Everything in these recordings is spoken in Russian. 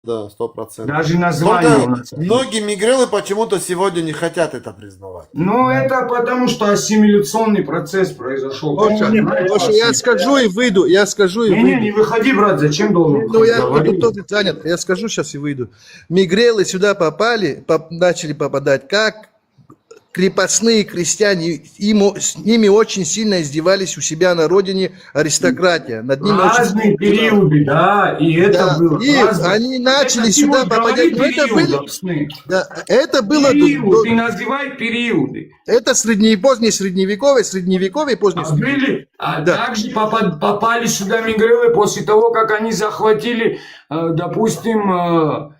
Да, 100%. Даже название у Только нас. многие мигрелы почему-то сегодня не хотят это признавать. Ну, это потому, что ассимиляционный процесс произошел. Гоша, Гоша, я скажу и выйду, я скажу и Не, выйду. не выходи, брат, зачем должен Ну, я говорить? тут тоже занят, я скажу сейчас и выйду. Мигрелы сюда попали, начали попадать как крепостные крестьяне, с ними очень сильно издевались у себя на родине аристократия. Над ними Разные периоды, да, и это Да, было. и разное. они начали Это сюда ты попадать. говори Но это период, были, пацаны. да, это было Период, ты называй периоды. это позднее средневековье, позднее А были, Да. также попали сюда мигрелы после того, как они захватили, допустим,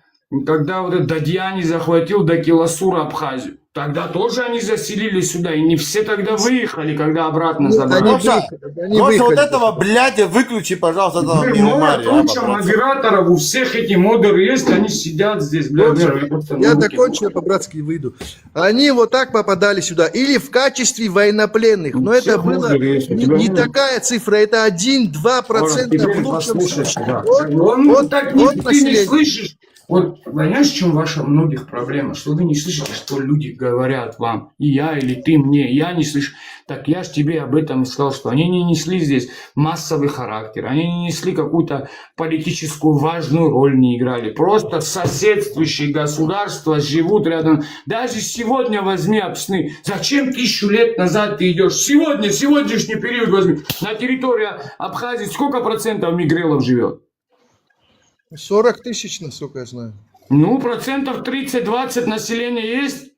когда вот этот Дадьяни захватил Дакиласура, Абхазию. Тогда тоже они заселились сюда, и не все тогда выехали, когда обратно забрали. Гоша, они Гоша, вот выехали. этого, блядь, выключи, пожалуйста, этого Моя Мирамария. куча модераторов, у всех эти модеры есть, они сидят здесь, блядь. Я закончу, я по-братски выйду. Они вот так попадали сюда. Или в качестве военнопленных. Но это всех было модеры есть, у тебя не нет. такая цифра. Это 1-2% в лучшем Послушайте, случае. да. Вот Так вот ты не население. слышишь. Вот, понимаешь, в чем ваша многих проблема? Что вы не слышите, что люди говорят вам. И я, или ты мне. Я не слышу. Так я ж тебе об этом и сказал, что они не несли здесь массовый характер. Они не несли какую-то политическую важную роль, не играли. Просто соседствующие государства живут рядом. Даже сегодня возьми Апсны. Зачем 1000 лет назад ты идешь? Сегодняшний период возьми. На территории Абхазии сколько процентов мигрелов живет? 40 тысяч, насколько я знаю. Ну, процентов 30-20 населения есть.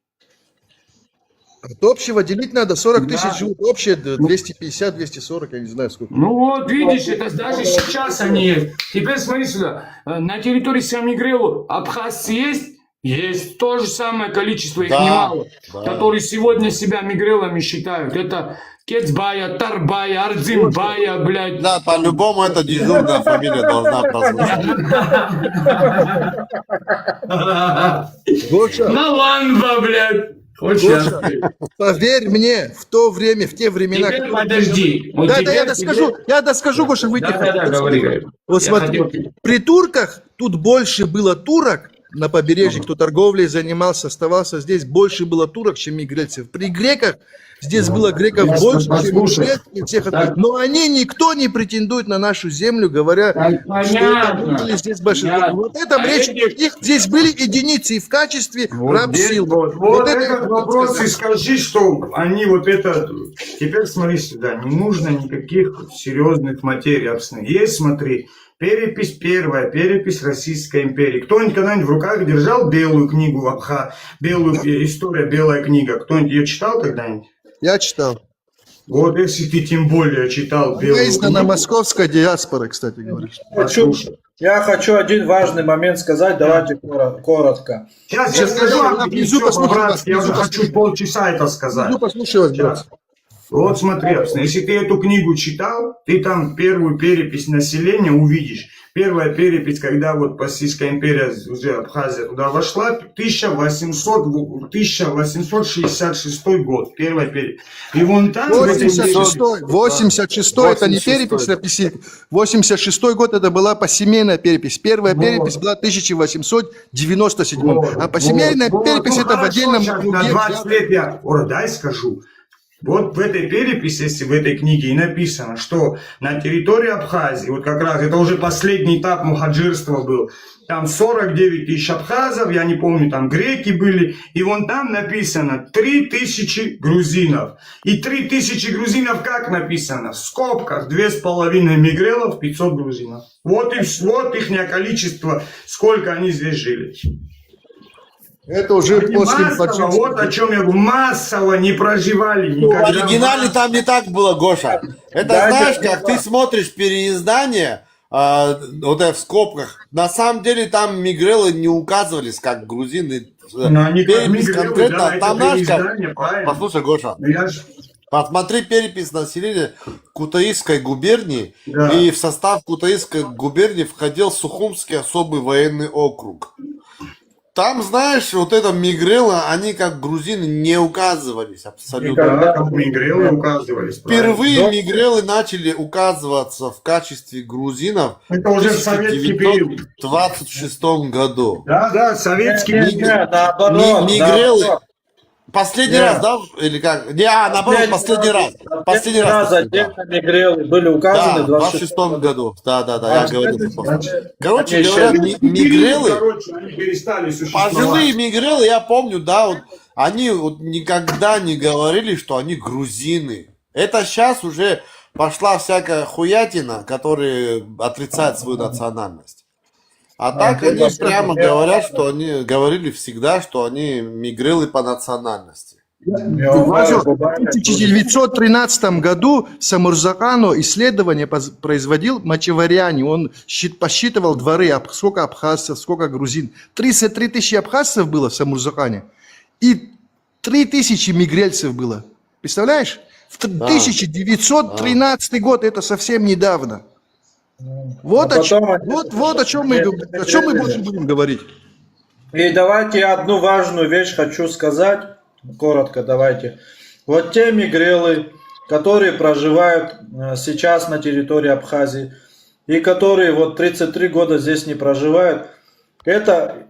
От общего делить надо. 40 Да. тысяч живут. Общее 250-240, я не знаю сколько. Ну вот, видишь, это даже сейчас они есть. Теперь смотри сюда. На территории Самигрелу абхазцы есть? Есть. То же самое количество, их Да, немало, да. которые сегодня себя мигрелами считают. Это Кецбая, Тарбая, Ардзимбая, блядь. Да, по-любому это дежурная фамилия должна прозвучать. Гоша, Наланба, блядь. Вот сейчас. поверь мне, в то время, в те времена... Теперь подожди. Вот Да, теперь я доскажу, Гоша, выйти. Да, говори. Вот Я смотри, хотел- при турках тут больше было турок на побережье, кто торговлей занимался, оставался здесь, больше было турок, чем мигрельцев. При греках здесь было греков больше, чем послушай. мигрельцев, всех. Так. Но никто не претендует на нашу землю, говоря, Так, что понятно. были здесь большинство. Понятно. Вот это А речь, эти- их здесь были единицы и в качестве Вот рабсил. Вот это этот я вопрос сказал. и скажи, что они вот это... Теперь смотри сюда, не нужно никаких серьезных материй обсны. Есть, смотри, перепись первая, перепись Российской империи. Кто-нибудь когда-нибудь в руках держал белую книгу Абха, белую история, белая книга? Кто-нибудь ее читал когда-нибудь? Я читал. Вот если ты тем более читал белую Она издана книгу, московская диаспора, кстати говоря. послушай. Я хочу один важный момент сказать, давайте коротко. Сейчас я Сейчас скажу, я а внизу все послушаю по-братски, я вас, уже внизу хочу полчаса это сказать. Ну, послушай вас, брат. Сейчас. Вот смотри, Апсна, если ты эту книгу читал, ты там первую перепись населения увидишь. Первая перепись, когда вот Российская империя, уже Абхазия туда вошла, 1866 год, первая перепись. И вон там... в этой 86-й, это не 86-й. перепись написи. 86-й год это была посемейная перепись. Первая перепись была 1897, а посемейная перепись это в хорошо, отдельном сейчас круге. на 20 лет я, дай скажу. Вот в этой переписи, если в этой книге и написано, что на территории Абхазии, вот как раз это уже последний этап мухаджирства был, там 49 тысяч абхазов, я не помню, там греки были, и вон там написано 3000 грузинов. И 3000 грузинов как написано? В скобках 2,5 мигрелов, 500 грузинов. Вот их количество, сколько они здесь жили. Это уже Они после массово, вот о чем я говорю, массово не проживали В никогда. оригинале там не так было, Гоша. Это Да, знаешь, это как ты смотришь переиздание, вот это в скобках. На самом деле там мигрелы не указывались, как грузины. Но они как Перепись мигрелы, конкретно, да, это там знаешь как... переиздание, правильно. Послушай, Гоша, Ну, я ж- посмотри перепись населения Кутаисской губернии, Да. и в состав Кутаисской губернии входил Сухумский особый военный округ. Там, знаешь, вот это мигрелы, они как грузины не указывались абсолютно. Да, как мигрелы указывались. Впервые правильно. мигрелы начали указываться в качестве грузинов Это уже в советский период. в 1926 году. Да, советский Не, период. наоборот, Мигрелы. наоборот. Последний Нет. раз, да? Или как? Не, наоборот, последний раз. Последний раз. Да, отдельно мигрелы были указаны в в 26 26 году. Да, А я говорил. следующий- Короче Они говоря, еще- мигрелы, Короче, они перестали существовать. пожилые мигрелы, я помню, да, вот, они вот никогда не говорили, что они грузины. Это сейчас уже пошла всякая хуятина, которая отрицает свою национальность. А так они прямо говорят, что они говорили всегда, что они мигрелы по национальности. Вася, в 1913 году Самурзакано исследование производил Мачеваряне. Он посчитывал дворы, сколько абхазцев, сколько грузин. 33 тысячи абхазцев было в Самурзакане и 3 тысячи мигрельцев было. Представляешь? В 1913 год, это совсем недавно. Вот, А о чем, потом они- вот о чем мы больше будем говорить. И давайте я одну важную вещь хочу сказать, коротко давайте. Вот те мигрелы, которые проживают сейчас на территории Абхазии, и которые вот 33 года здесь не проживают, это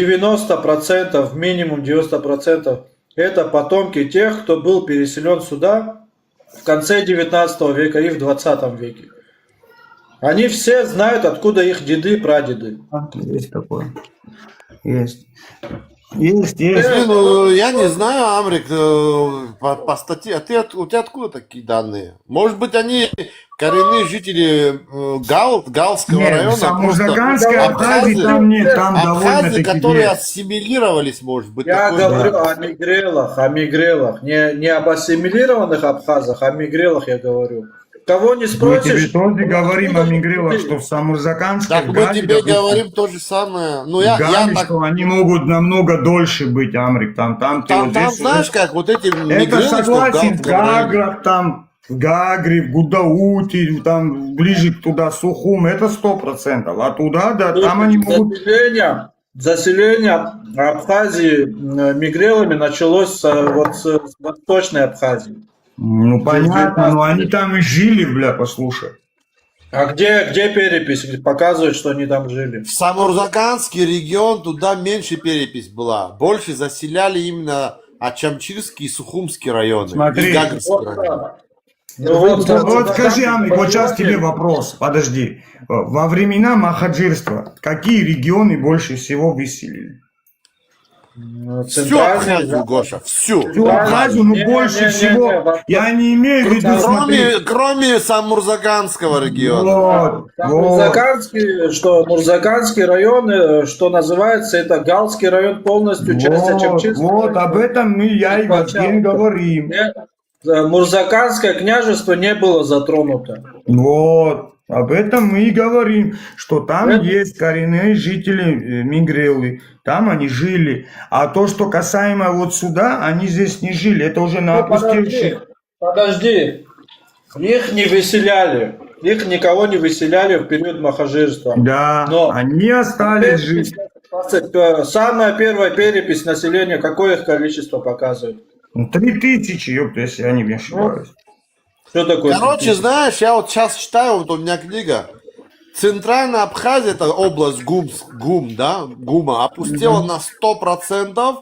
90%, минимум 90%, это потомки тех, кто был переселен сюда в конце 19 века и в 20 веке. Они все знают, откуда их деды и прадеды. Есть такое. Есть. Есть, есть. Блин, ну, я не знаю, Амрик, по статье, у тебя откуда такие данные? Может быть, они коренные жители Галского Нет, района? в Самурзаканской просто Абхазии абхазы- там нет, там Абхазы, довольно-таки которые есть. ассимилировались, может быть. Я такой, говорю да. о мигрелах, не об ассимилированных абхазах, о мигрелах я говорю. Кого не Мы тебе спросишь, тоже говорим о мигрелах, откуда что в Самурзаканской Так мы Гале, тебе допустим, говорим то же самое. Ну, я Гале, так... что они могут намного дольше быть, Амрик. Там ты Там, вот здесь знаешь, как вот эти это мигрелы, что в согласен, в Галском районе. Гаграх, там, в Гагре, в Гудауте, там, ближе туда, Сухум, это 100%. А туда, да, там они могут... Заселение Абхазии мигрелами началось вот с Восточной Абхазии. Ну, понятно, но они там и жили, бля, послушай. А где перепись показывает, что они там жили? В Самурзаканский регион туда меньше перепись была. Больше заселяли именно Ачамчирский и Сухумский районы. Смотри. И Гагрский район. Ну, Вот скажи, Амрик, вот сейчас тебе вопрос, подожди. Во времена махаджирства какие регионы больше всего выселили? Всю Абхазию, Гоша, всю. Всю Абхазию, ну больше всего. Я не имею в виду, смотри. Кроме Самурзаканского региона. Мурзаканский район, что называется, это Галский район полностью, часть Ачамчирского. Вот, об этом я и вообще говорим. Мурзаканское княжество не было затронуто. Вот, об этом мы и говорим, что там есть коренные жители мигрелы, там они жили. А то, что касаемо вот сюда, они здесь не жили, это уже на опустевших. Подожди, их не выселяли, их никого не выселяли в период махаджирства. Да, Но они остались жить. самая первая перепись населения, какое их количество показывает? 3000, ёпта, если я не ошибаюсь. Что такое? Короче, знаешь, я вот сейчас читаю, вот у меня книга. Центральная Абхазия, это область Гума, опустела на 100%.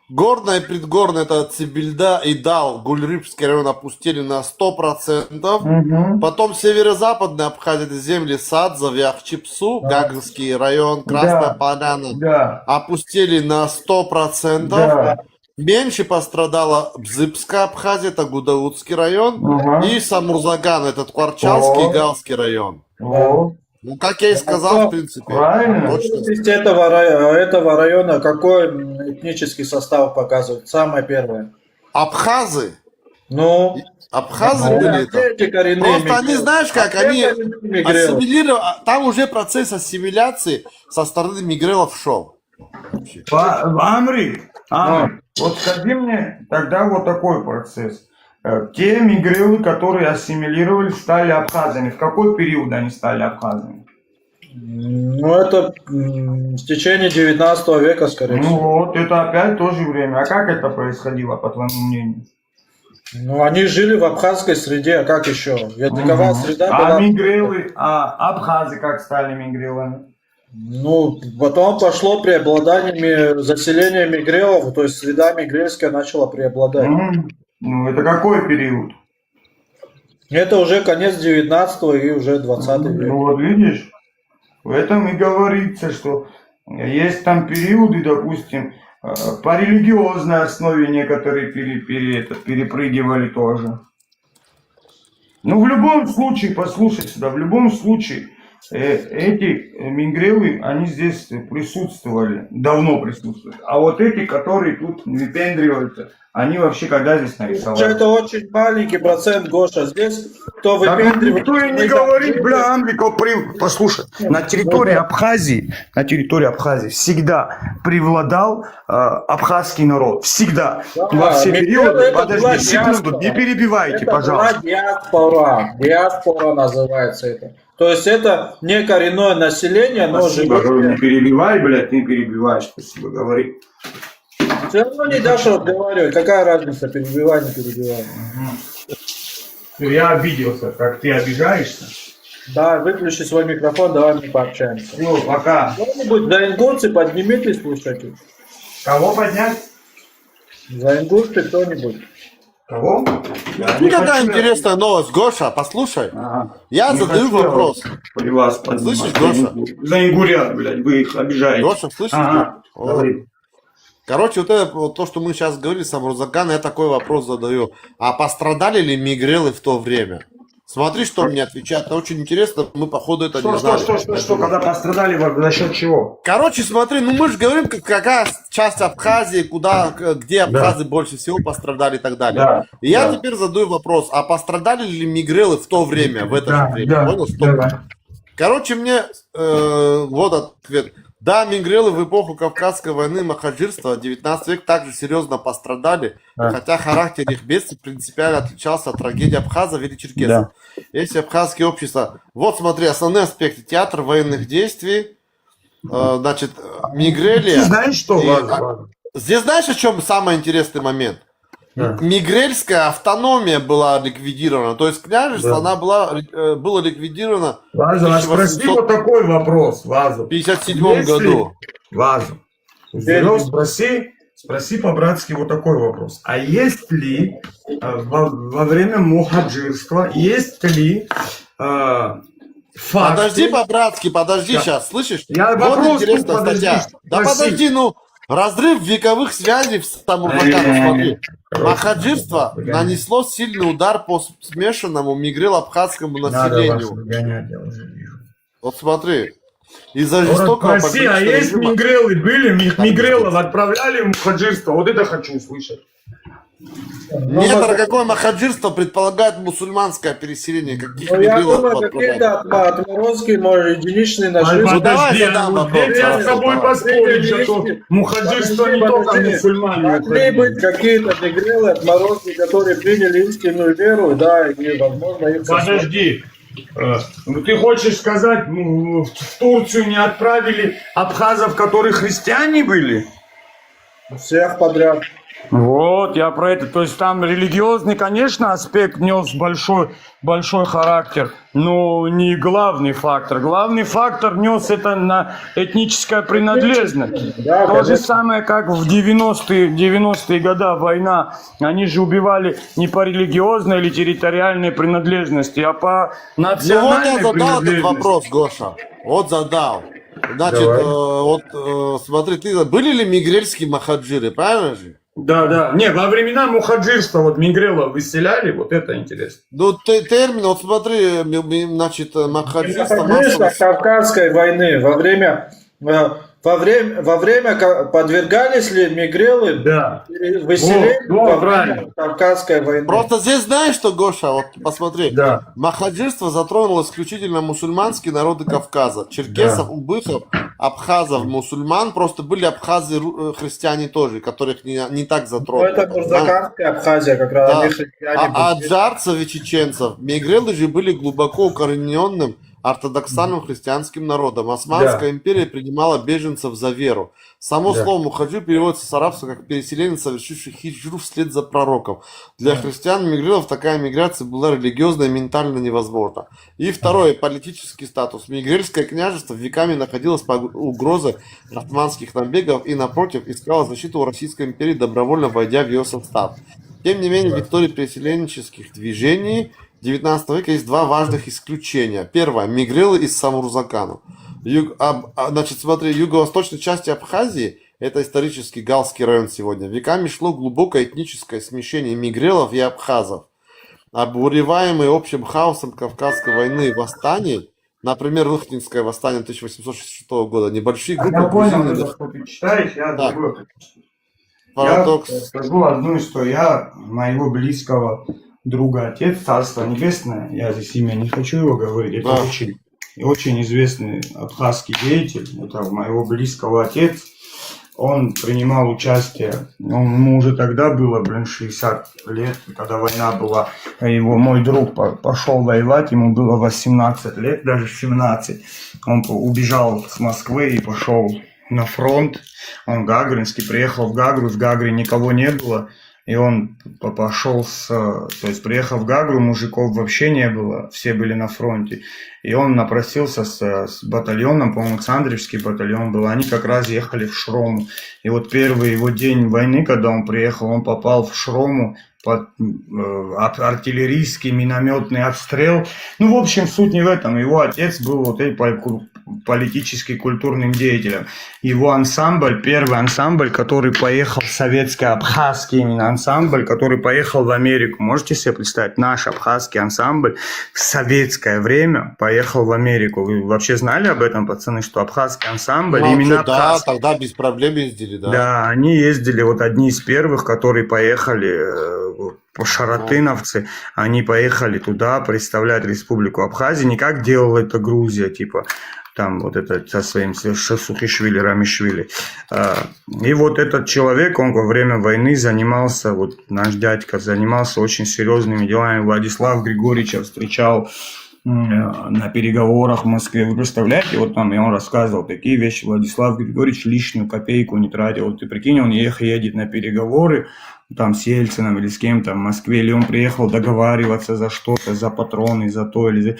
Горная и предгорная, это Цибильда и Дал, Гульрыбский район опустили на 100%. Потом северо-западная Абхазия, это земли Садзов, Яхчипсу, Гагрский район, Красная Поляна, Да. опустили на 100%. Да. Меньше пострадала Бзыбская Абхазия, это Гудаутский район, и Самурзаган, этот Кварчалский и Галский район. Вот. Ну, как я и сказал, в принципе. Правильно. Точно. Из этого района какой этнический состав показывает? Самое первое. Абхазы. Ну, Абхазы были это. эти коренные Просто они, мигрелы. знаешь как, А они те коренные мигрелы. ассимилировали, там уже процесс ассимиляции со стороны мигрелов шел. Амрик, вот скажи мне тогда вот такой процесс. Те мигрелы, которые ассимилировались, стали абхазами. В какой период они стали абхазами? Ну, это в течение 19 века, скорее Ну всего. вот, это опять то же время. А как это происходило, по твоему мнению? Ну, они жили в абхазской среде, а как еще? Языковая среда А была... мигрелы, а абхазы как стали мигрелами? Ну, потом пошло преобладание заселения мигрелов, то есть среда мигрельская начала преобладать. Ну, это какой период? Это уже конец 19 и уже 20 век. Ну вот видишь, в этом и говорится, что есть там периоды, допустим, по религиозной основе некоторые перепрыгивали тоже. Ну, в любом случае, послушай сюда, в любом случае, эти мигрелы, они здесь присутствовали, давно присутствуют. А вот эти, которые тут выпендриваются, они вообще когда здесь нарисовали? Это очень маленький процент, Гоша. Здесь кто Так выпендривает... никто и не говорит, бля, Англика, послушай, на территории Абхазии всегда преобладал абхазский народ, всегда, во все периоды. Подожди секунду, не перебивайте, пожалуйста. Диаспора называется это. То есть это не коренное население, но Спасибо, живет. не перебивай, блядь, не перебивай, спасибо, говори. Все равно не дашь разговаривать. Какая разница, перебивай, не перебивай. Я обиделся, как ты обижаешься. Да, выключи свой микрофон, давай мы пообщаемся. Все, пока. Кто-нибудь за ингурцы поднимитесь, слушайте. Кого поднять? За ингурцы кто-нибудь. Кого? Ну, какая интересная новость, Гоша, послушай. Я задаю вопрос. При вас поднимать. Слышишь, Гоша? За ингурят, блядь, вы их обижаете. Гоша, слышишь? Ага, Вот. говори. Короче, вот это вот то, что мы сейчас говорили с Амурзаканом, я такой вопрос задаю. А пострадали ли мигрелы в то время? Смотри, что мне отвечают. Это очень интересно, мы походу это не знали. Что, когда пострадали, за счет чего? Короче, смотри, ну мы же говорим, какая часть Абхазии, где абхазы больше всего пострадали и так далее. Да, И я да. теперь задаю вопрос, а пострадали ли мигрелы в то время, в это же время? Понял? Что? Короче, мне вот ответ. Да, мигрелы в эпоху Кавказской войны, махаджирства, 19 век также серьезно пострадали, хотя характер их бедствий принципиально отличался от трагедии абхазов или черкесов. Эти абхазские общества. Вот смотри, основные аспекты. Театр военных действий, значит, мигрелия. Ты знаешь, что важно? Здесь знаешь, о чем самый интересный момент? Мигрельская автономия была ликвидирована, то есть княжество, она была ликвидировано Лазу, а спроси вот такой вопрос, Лазу. в 1957 году. Лазу, спроси по-братски вот такой вопрос. А есть ли во время мухаджирства, есть ли факты... Подожди по-братски, подожди сейчас, слышишь? Я вот вопрос интересная подожди, статья. Да спроси. подожди, ну, разрыв вековых связей в Самурзакане, смотри. Махаджирство нанесло сильный удар по смешанному мигрел-абхазскому населению. Вот смотри. Из-за жестокого Спроси, а пограничного есть режима- мигрелы были? Мигрелов отправляли в мухаджирство? Вот это хочу услышать. Нет, какое махаджирство предполагает мусульманское переселение? Каких Ну, я мигрелов думаю, отправляют? какие-то отморозки, может, единичные нашли. Ну, давай Подожди, задам вопрос, теперь я с тобой давай. поспорить, что мухаджирство не только мусульмане. Могли быть какие-то мигрелы, отморозки, которые приняли истинную веру, да, и, возможно, их... Подожди. Ты хочешь сказать, в Турцию не отправили абхазов, которые христиане были? Всех подряд. Вот, я про это. То есть там религиозный, конечно, аспект нес большой характер, но не главный фактор. Главный фактор нес это на этническая принадлежность. Да, То же конечно. самое, как в 90-е годы война. Они же убивали не по религиозной или территориальной принадлежности, а по Ну вот национальной я задал этот принадлежности. вопрос, Гоша. Вот задал. Значит, смотри, были ли мигрельские махаджиры, правильно же? Да. Не, во времена мухаджирства вот мигрелов выселяли, вот это интересно. Ну, термин, вот смотри, значит, махаджирство... Конечно, Кавказской войны во время подвергались ли мигрелы Да. выселению Во, во время правильно. Кавказской войны? Просто здесь знаешь что, Гоша, вот посмотри. Да. Махаджирство затронуло исключительно мусульманские народы Кавказа. Черкесов, убыхов, абхазов, мусульман. Просто были абхазы, христиане тоже, которых не так Ну, затронуло. это Мурзаканская Абхазия, как раз. Да. они христиане А были. аджарцев и чеченцев, мигрелы же были глубоко укорененным ортодоксальным христианским народом. Османская империя принимала беженцев за веру. Само Да. слово мухаджир переводится с арабского как переселенец, совершивший хиджру вслед за пророком. Для христиан-мигрантов такая миграция была религиозно и ментально невозможна. И второе, политический статус. Мигрельское княжество веками находилось под угрозой османских набегов и, напротив, искало защиту у Российской империи, добровольно войдя в ее состав. Тем не менее, в истории переселенческих движений 19 века есть два важных исключения. Первое. Мигрелы из Самурзакану. Значит, смотри, юго-восточной части Абхазии, это исторический Галский район сегодня, веками шло глубокое этническое смешение мигрелов и абхазов. Обуреваемые общим хаосом Кавказской войны и восстаний, например, Лыхтинское восстание 1866 года, небольшие группы Я понял, грузин- что ты читаешь, я Да. другое. Парадокс. Я скажу одну историю. Я моего близкого друга, отец, Царство Небесное, я здесь имя не хочу его говорить, это Да. очень известный абхазский деятель, это моего близкого отец. Он принимал участие, ему уже тогда было, 60 лет, когда война была. Мой друг пошел воевать, ему было 18 лет, даже 17. Он убежал с Москвы и пошел на фронт. Он гагринский, приехал в Гагру, в Гагре никого не было. И он пошел то есть приехав в Гагру, мужиков вообще не было, все были на фронте. И он напросился с батальоном, по-моему, Александровский батальон был, они как раз ехали в Шрому. И вот первый его день войны, когда он приехал, он попал в Шрому под артиллерийский минометный обстрел. Ну, в общем, суть не в этом. Его отец был вот политически культурным деятелем. Его ансамбль, первый ансамбль, который поехал, советский абхазский именно ансамбль, который поехал в Америку. Можете себе представить, наш абхазский ансамбль в советское время поехал в Америку. Вы вообще знали об этом, пацаны, что абхазский ансамбль, Ну, именно да, абхазский? тогда без проблем ездили, да. Да, они ездили, вот одни из первых, которые поехали, шаратыновцы, они поехали туда представлять Республику Абхазия, не как делала это Грузия, типа, там вот это со своим Сухишвили, Рамишвили. И вот этот человек, он во время войны занимался, вот наш дядька занимался очень серьезными делами. Владислав Григорьевича встречал на переговорах в Москве. Вы представляете, вот там, и он рассказывал такие вещи. Владислав Григорьевич лишнюю копейку не тратил. Вот ты прикинь, он едет на переговоры, там с Ельциным или с кем-то в Москве, или он приехал договариваться за что-то, за патроны, за то или за...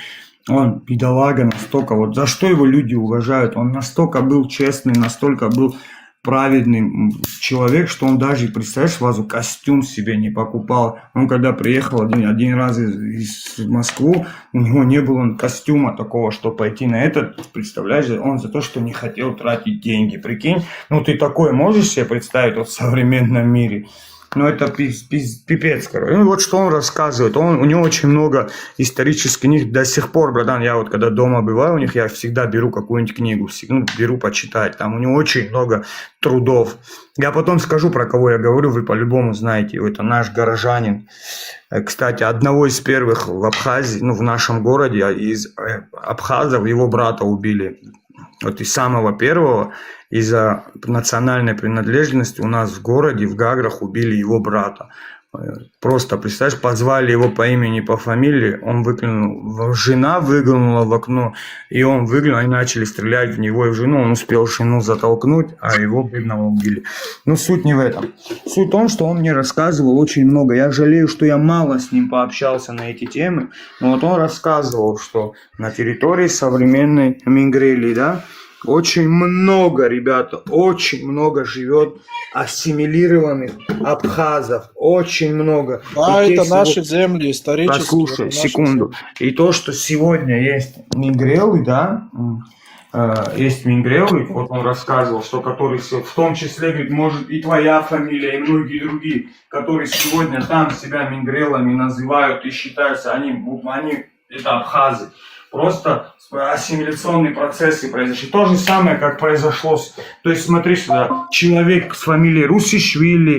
Он, бедолага, настолько, вот за что его люди уважают, он настолько был честный, настолько был праведный человек, что он даже, представляешь, сразу костюм себе не покупал. Он когда приехал один раз из Москвы, у него не было костюма такого, чтобы пойти на этот, представляешь, он за то, что не хотел тратить деньги, прикинь. Ну ты такое можешь себе представить вот в современном мире? Ну, это пипец, короче. Ну, вот что он рассказывает. У него очень много исторических книг до сих пор, братан. Я вот когда дома бываю у них, я всегда беру какую-нибудь книгу, беру почитать. Там у него очень много трудов. Я потом скажу, про кого я говорю, вы по-любому знаете. Это наш горожанин. Кстати, одного из первых в Абхазии, ну, в нашем городе, из абхазов, его брата убили. Вот из самого первого, из-за национальной принадлежности у нас в городе, в Гаграх, убили его брата. Просто, представляешь, позвали его по имени, по фамилии, он выглянул, жена выглянула в окно, и он выглянул, они начали стрелять в него и в жену, он успел жену затолкнуть, а его бедного убили. Но суть не в этом. Суть в том, что он мне рассказывал очень много. Я жалею, что я мало с ним пообщался на эти темы, но вот он рассказывал, что на территории современной Мингрелии, да, очень много, ребята, очень много живет ассимилированных абхазов, очень много. Да, И это те наши земли исторические. Послушай, это наши секунду. И то, что сегодня есть мигрелы, да, есть мигрелы, вот он рассказывал, что которые, в том числе, говорит, может и твоя фамилия, и многие другие, которые сегодня там себя мигрелами называют и считаются, они это абхазы. Просто ассимиляционные процессы произошли. То же самое, как произошло. То есть смотри сюда, человек с фамилией Русишвили,